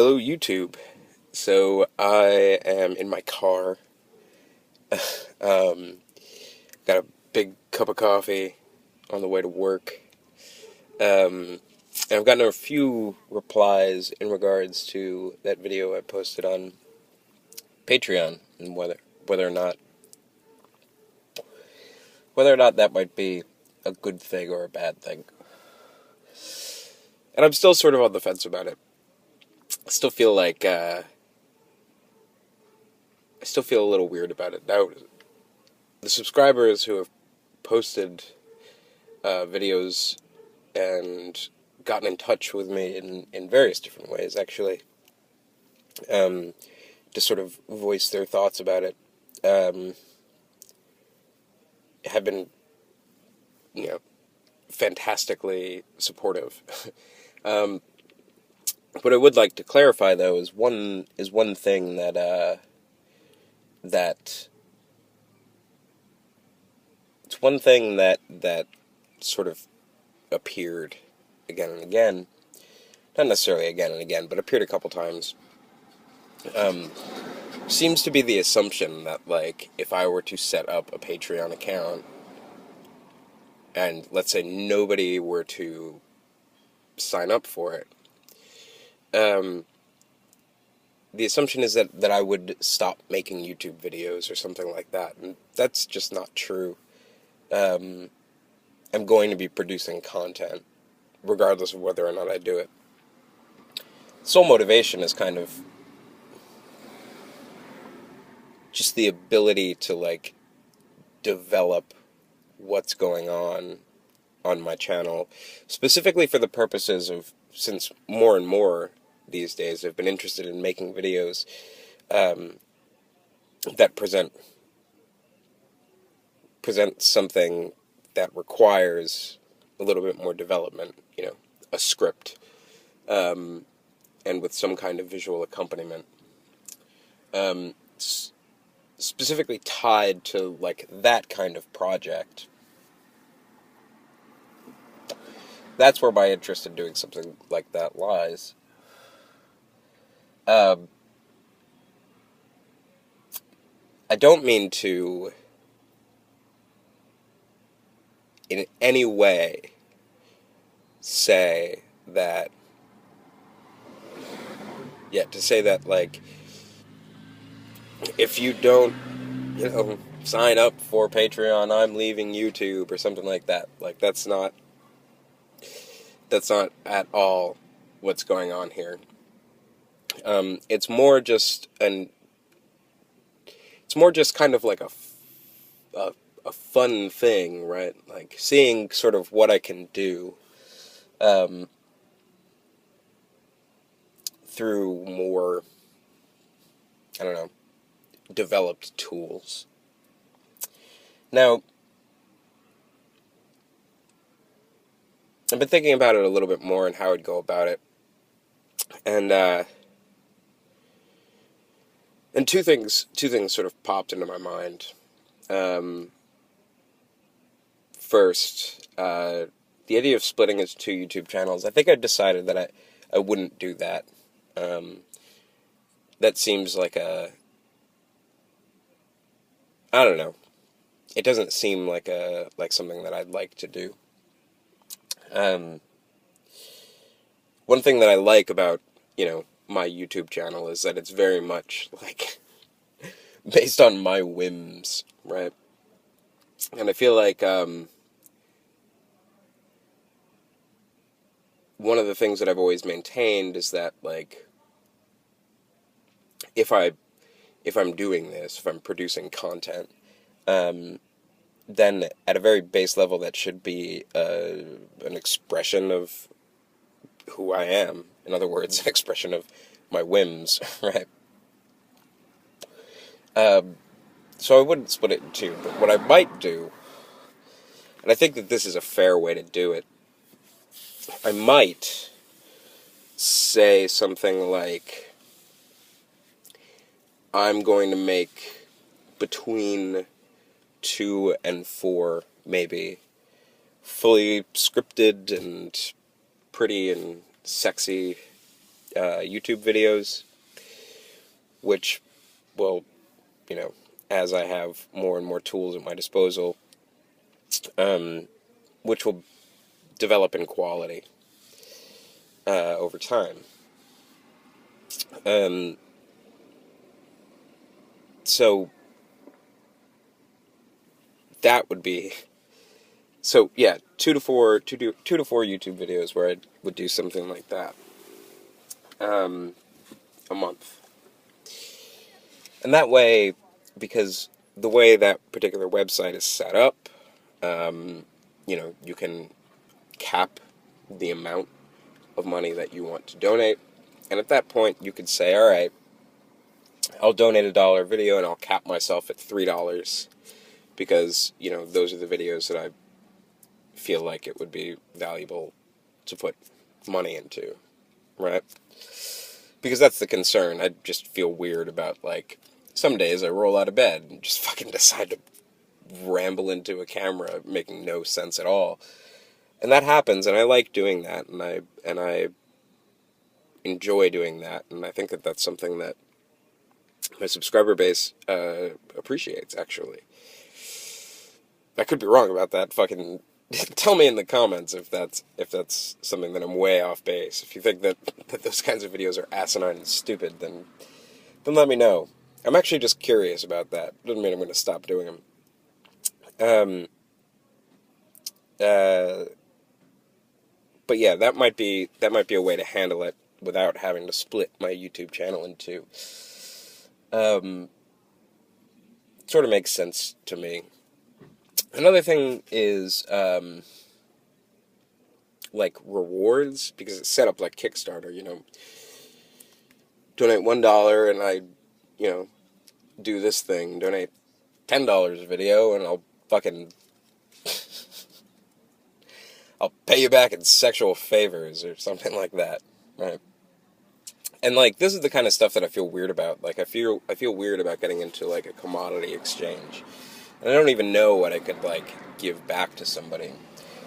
Hello, YouTube. So I am in my car. Um, got a big cup of coffee on the way to work. And I've gotten a few replies in regards to that video I posted on Patreon and whether or not that might be a good thing or a bad thing. And I'm still sort of on the fence about it. I still feel like I still feel a little weird about it. Now, the subscribers who have posted videos and gotten in touch with me in various different ways, actually, to sort of voice their thoughts about it, um, have been, you know, fantastically supportive. um, what I would like to clarify, though, is one thing that it's one thing that sort of appeared again and again, not necessarily again and again, but appeared a couple times. Seems to be the assumption that, like, if I were to set up a Patreon account and, let's say, nobody were to sign up for it, the assumption is that I would stop making YouTube videos or something like that, and that's just not true. I'm going to be producing content, regardless of whether or not I do it. Sole motivation is kind of just the ability to, like, develop what's going on my channel, specifically for the purposes of, since more and more these days I've been interested in making videos that present something that requires a little bit more development, a script, and with some kind of visual accompaniment, specifically tied to, like, that kind of project. That's where my interest in doing something like that lies. I don't mean to, in any way, say that, like, if you don't, sign up for Patreon, I'm leaving YouTube, or something like that. Like, that's not at all what's going on here. It's more just kind of like a fun thing, right? Like, seeing sort of what I can do through more, I don't know, developed tools. Now, I've been thinking about it a little bit more and how I'd go about it, and two things sort of popped into my mind. First, the idea of splitting into two YouTube channels. I think I decided that I wouldn't do that. That seems like I don't know. It doesn't seem like something that I'd like to do. One thing that I like about, my YouTube channel is that it's very much, like, based on my whims, right? And I feel like one of the things that I've always maintained is that, like, if I'm doing this, if I'm producing content, then at a very base level that should be an expression of who I am. In other words, an expression of my whims, right? So I wouldn't split it in two, but what I might do, and I think that this is a fair way to do it, I might say something like, I'm going to make between 2 and 4, maybe, fully scripted and pretty and sexy YouTube videos, which will, as I have more and more tools at my disposal, which will develop in quality over time. So that would be, so yeah, two to four YouTube videos where I would do something like that, a month. And that way, because the way that particular website is set up, you can cap the amount of money that you want to donate. And at that point, you could say, all right, I'll donate $1 video and I'll cap myself at $3 because, those are the videos that I feel like it would be valuable to put money into, right? Because that's the concern. I just feel weird about, like, some days I roll out of bed and just fucking decide to ramble into a camera making no sense at all. And that happens, and I like doing that, and I enjoy doing that, and I think that that's something that my subscriber base appreciates, actually. I could be wrong about that. Fucking tell me in the comments if that's something that I'm way off base. If you think that those kinds of videos are asinine and stupid, then let me know. I'm actually just curious about that. Doesn't mean I'm going to stop doing them. But yeah, that might be a way to handle it without having to split my YouTube channel in two. Sort of makes sense to me. Another thing is, like, rewards, because it's set up like Kickstarter, donate $1 and I, do this thing, donate $10 a video and I'll fucking, I'll pay you back in sexual favors or something like that, right? And, like, this is the kind of stuff that I feel weird about. Like, I feel weird about getting into, like, a commodity exchange. And I don't even know what I could, like, give back to somebody.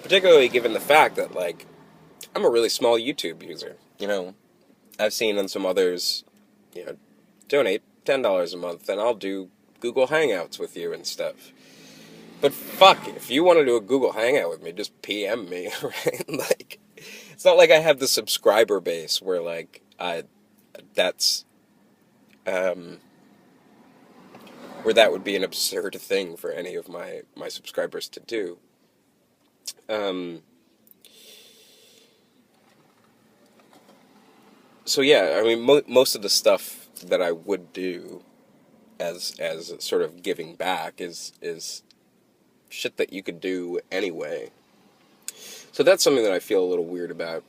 Particularly given the fact that, like, I'm a really small YouTube user, I've seen on some others, donate $10 a month and I'll do Google Hangouts with you and stuff. But fuck, if you want to do a Google Hangout with me, just PM me, right? Like, it's not like I have the subscriber base where, like, that's, where that would be an absurd thing for any of my subscribers to do. So yeah, I mean, most of the stuff that I would do as sort of giving back is shit that you could do anyway. So that's something that I feel a little weird about.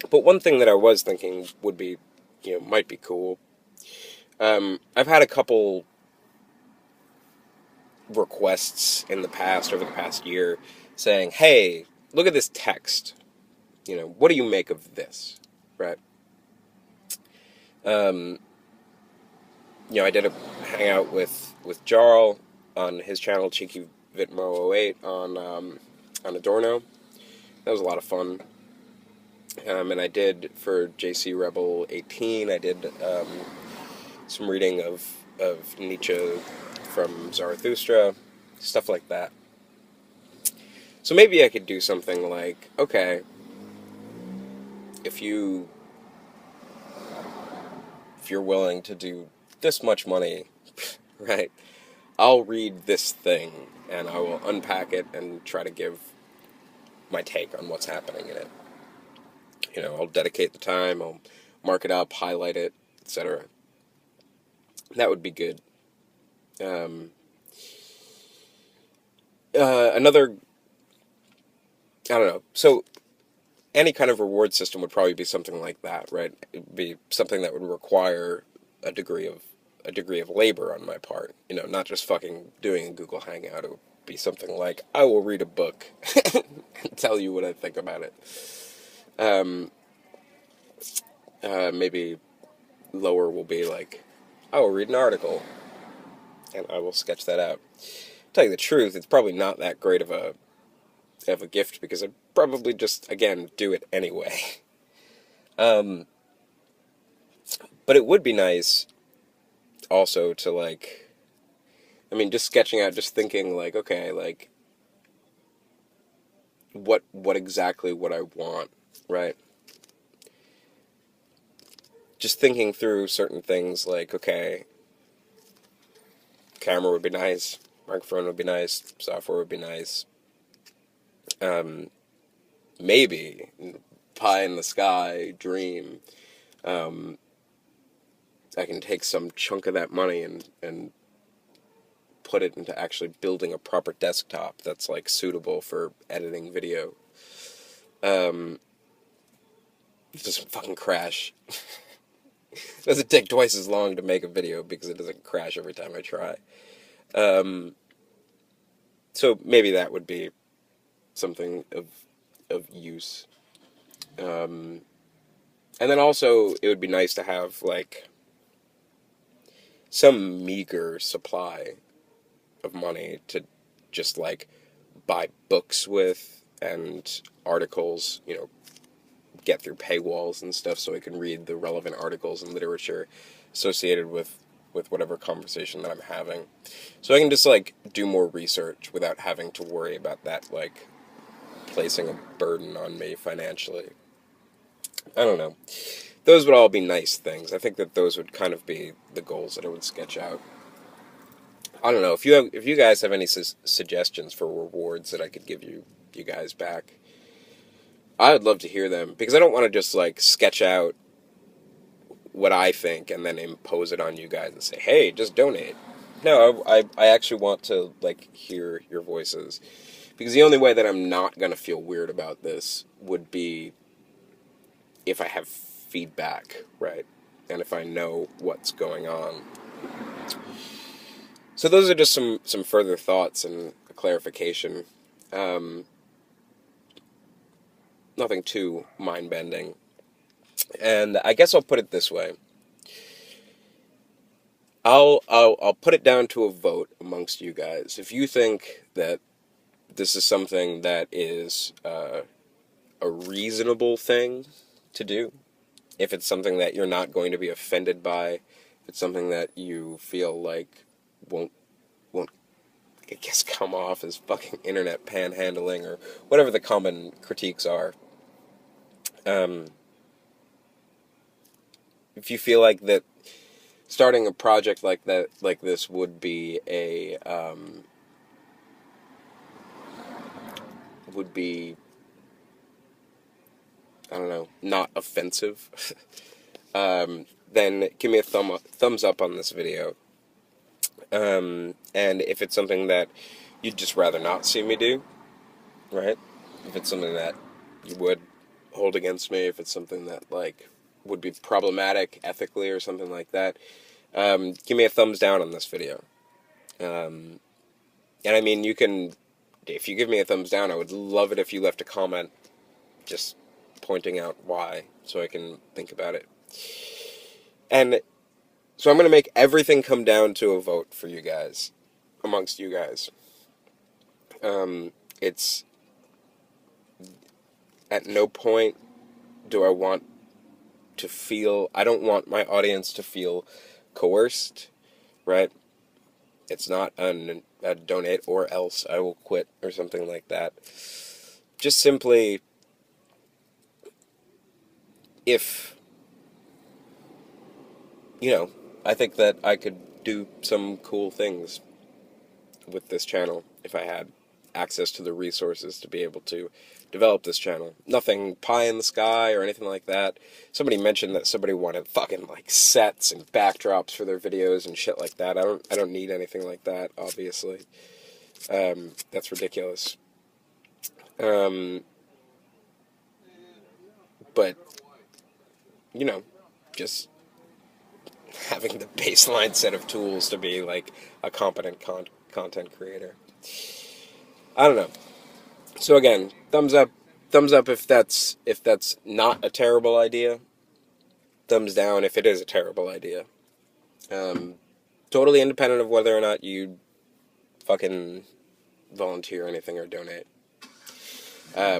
But one thing that I was thinking would be, might be cool. I've had a couple requests in the past, over the past year, saying, hey, look at this text. What do you make of this? Right? I did a hangout with Jarl on his channel, Cheeky Vitmo 08, on Adorno. That was a lot of fun. And I did, for JC Rebel 18, I did some reading of Nietzsche from Zarathustra, stuff like that. So maybe I could do something like, okay, if you're willing to do this much money, right, I'll read this thing, and I will unpack it and try to give my take on what's happening in it. I'll dedicate the time, I'll mark it up, highlight it, etc. That would be good. Another, I don't know, so any kind of reward system would probably be something like that, right? It would be something that would require a degree of labor on my part, not just fucking doing a Google Hangout. It would be something like, I will read a book and tell you what I think about it. Maybe lower will be like, I will read an article and I will sketch that out. Tell you the truth, it's probably not that great of a gift, because I'd probably just, again, do it anyway. But it would be nice also to, like, I mean, just sketching out, just thinking, like, okay, like, what exactly would I want, right? Just thinking through certain things, like, okay, camera would be nice, microphone would be nice, software would be nice. Um, Maybe, pie in the sky, dream, um, I can take some chunk of that money and put it into actually building a proper desktop that's, like, suitable for editing video. Um, it doesn't fucking crash. It doesn't take twice as long to make a video because it doesn't crash every time I try. Um, so maybe that would be something of use. Um, and then also it would be nice to have, like, some meager supply of money to just, like, buy books with and articles, get through paywalls and stuff so I can read the relevant articles and literature associated with whatever conversation that I'm having. So I can just, like, do more research without having to worry about that, like, placing a burden on me financially. I don't know. Those would all be nice things. I think that those would kind of be the goals that I would sketch out. I don't know if you guys have any suggestions for rewards that I could give you guys back. I would love to hear them because I don't want to just, like, sketch out what I think and then impose it on you guys and say, "Hey, just donate." No, I actually want to, like, hear your voices because the only way that I'm not gonna feel weird about this would be if I have feedback, right? And if I know what's going on. So those are just some further thoughts and a clarification. Um, Nothing too mind bending. And I guess I'll put it this way. I'll put it down to a vote amongst you guys. If you think that this is something that is a reasonable thing to do, if it's something that you're not going to be offended by, if it's something that you feel like won't I guess come off as fucking internet panhandling or whatever the common critiques are. Um, if you feel like that starting a project like that, like this, would be would be, I don't know, not offensive, then give me a thumbs up on this video. And if it's something that you'd just rather not see me do, right? If it's something that you would hold against me, if it's something that, like, would be problematic ethically or something like that, give me a thumbs down on this video. And I mean, if you give me a thumbs down, I would love it if you left a comment just pointing out why, so I can think about it. And so I'm going to make everything come down to a vote for you guys, amongst you guys. It's, at no point do I want to feel, I don't want my audience to feel coerced, right? It's not a donate or else I will quit or something like that. Just simply, if, I think that I could do some cool things with this channel if I had access to the resources to be able to develop this channel. Nothing pie in the sky or anything like that. Somebody mentioned that somebody wanted fucking, like, sets and backdrops for their videos and shit like that. I don't need anything like that, obviously. That's ridiculous. But, just having the baseline set of tools to be, like, a competent content creator. I don't know. So again, thumbs up if that's not a terrible idea. Thumbs down if it is a terrible idea. Totally independent of whether or not you fucking volunteer anything or donate. I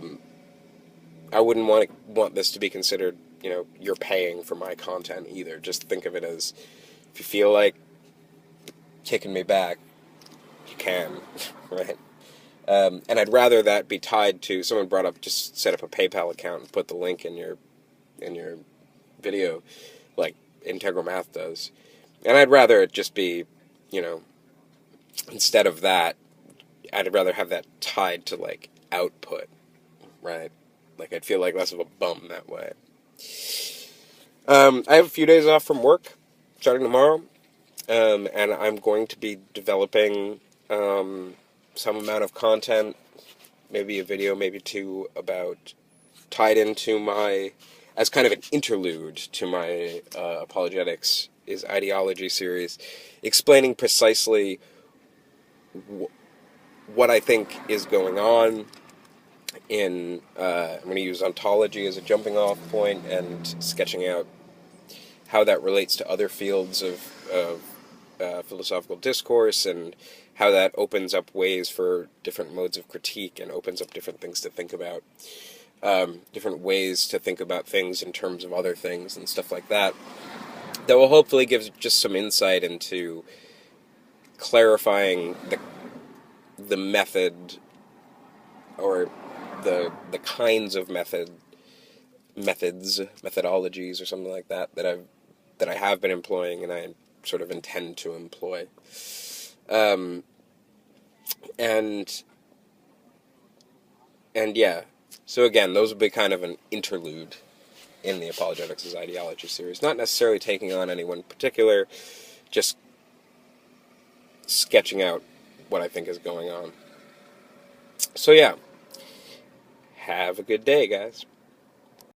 wouldn't want this to be considered you're paying for my content either. Just think of it as, if you feel like kicking me back, you can, right? And I'd rather that be tied to, someone brought up, just set up a PayPal account and put the link in your video, like Integral Math does. And I'd rather it just be, instead of that, I'd rather have that tied to, like, output, right? Like, I'd feel like less of a bum that way. I have a few days off from work, starting tomorrow, and I'm going to be developing some amount of content, maybe a video, maybe two, about, tied into my, as kind of an interlude to my Apologetics is Ideology series, explaining precisely what I think is going on in, I'm going to use ontology as a jumping off point, and sketching out how that relates to other fields of philosophical discourse, and how that opens up ways for different modes of critique, and opens up different things to think about, different ways to think about things in terms of other things and stuff like that. That will hopefully give just some insight into clarifying the method, or the kinds of methodologies, or something like that, that I have been employing, and I sort of intend to employ. And yeah, so again, those would be kind of an interlude in the Apologetics as Ideology series. Not necessarily taking on anyone particular, just sketching out what I think is going on. So yeah, have a good day, guys.